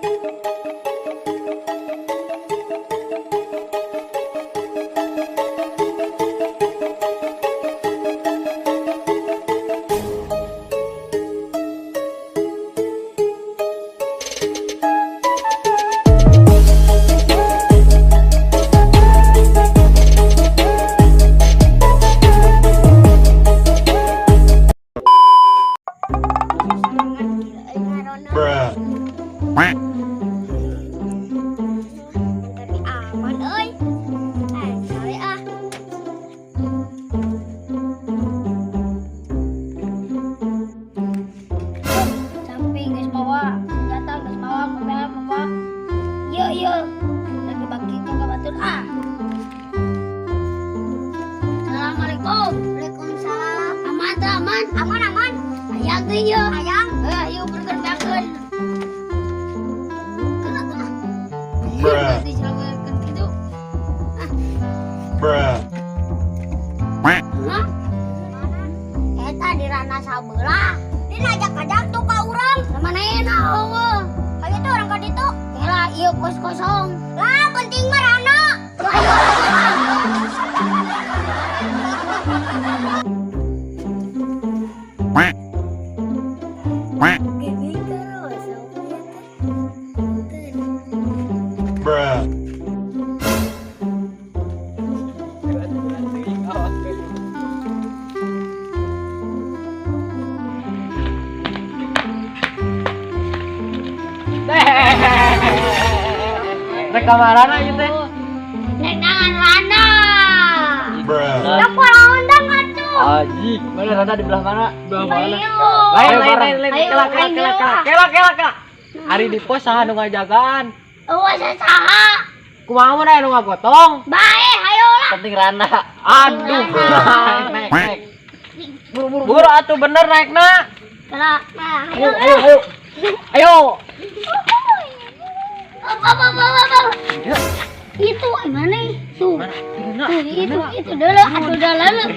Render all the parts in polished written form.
Lagi bagi juga batur Assalamualaikum. Waalaikumsalam. Aman tuh aman. Aman. Hayang tuh yo. Hayang. Yuk bergerak. Kenapa? Di selamatkan gitu. Hah? Eta di ranah sabelah. Dia ngajak-ngajak tuh ka urang. Mana enak eueuh. Hayu tuh orang ka ditu. Lah ieu pos kosong. Lah penting mah rana. Rek kamarana ieu teh? Nek nangan rana. Da pola undang atuh. Aji, mana rana di belah mana? Belah mana? Lain. Kela. Ari di pos saha nu ngajagaan? Eueuh saha? Kumaha mun aya nu ngagotong? Bae, hayo lah. Penting rana. Aduh. Naik. Buru atuh bener naikna. Kela. Ayo. Apa. Itu mana? Tuh. Itu dulu, atuh dalam.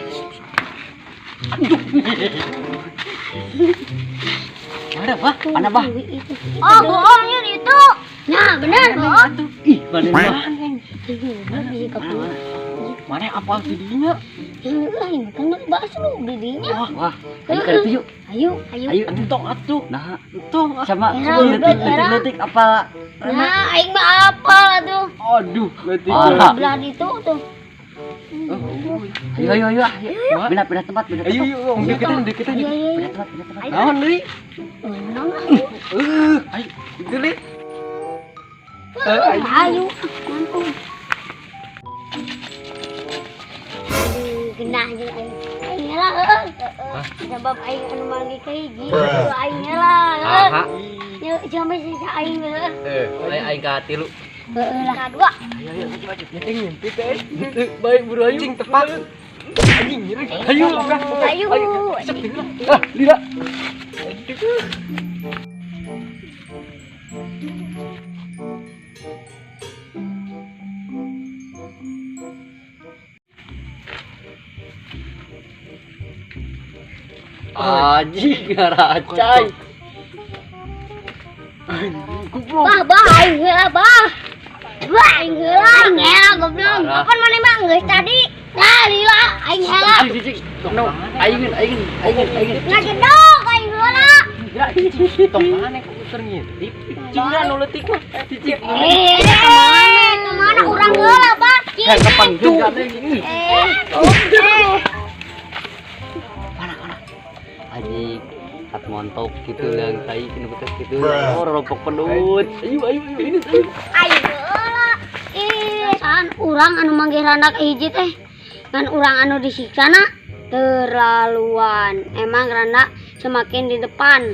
Mana bah? Oh, bohongnya itu. Nah, benar. Ih, mana? Mana apa didinya? Ini kan bahas lu didinya. Wah. Ayo ka ditu yuk. Ayo. Entok atuh. Nah, entok. Sama detik apa? Nah, aing mah apal atuh. Aduh, berarti Belah itu tuh. Ayo. Pindah tempat. Ayo, deketin. Pindah tempat. Naon deui? Ayo, deui. Ayo. Genah jeung aing lah. Sebab aing anu manggi ka hiji, aing lah. Yuk, sampai sisa aing Aing ka 3. lah. Kadua. Ayo, ngimpi teh. Baik buru ayo. Cing tepat. Ayo. Lila. Aji garacai. Bah, aing heula bah. Aing heula goblok. Kapan mana mah geus tadi? Nah, lila aing heula. Aingin. Ngajedok aing heula. Tong mana ku terngintip. Cingna nu leutik mah cicip. Kemana urang heula bah? Kepanggil ka teh gini. Aji kat montok gitu yang tai kena betes gitu. Oh, rompok pendut. Ayo ini ayo. Aing heula. Saan urang anu manggih randa ka hiji teh. Kan urang anu disiksana terlaluan. Emang randa semakin di depan.